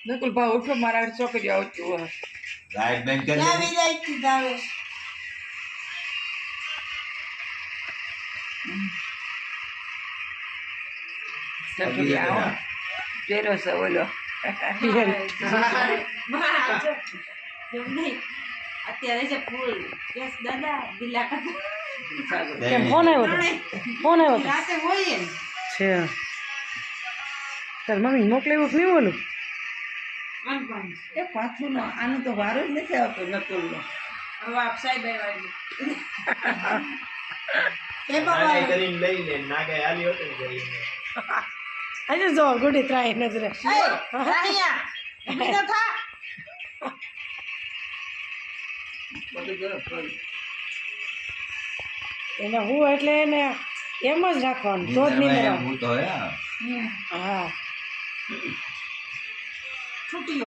નકુલ ભાઈ ઉઠો મારા છોકરી આવતી હોય લાઈટ બેન કરી ક્યાં વિદાય કીધા હવે છોકરી આવો પેરો છે ઓલો અત્યારે છે ફૂલ કેસ દાદા દિલા કેમ ફોન આવ્યો તો રાતે હોય ને છે તાર મમ્મી મોકલેવું કે નહીં બોલું અનપાણી એ પાછું નો આનો તો વારો જ નથી આવતો નકુલ નો હવે આપ સાહેબ વાળી એ નાગાઈ બાબા કરીને લઈ લે નાગાઈ આલી હોત ને કરીને આજે જો ગુડી ત્રાય નજરે રાહિયા ઊભી તો થા બધું ગરમ એને હું એટલે એને એમ જ રાખવાનું તો જ નહીં હું તો હે હા છૂટી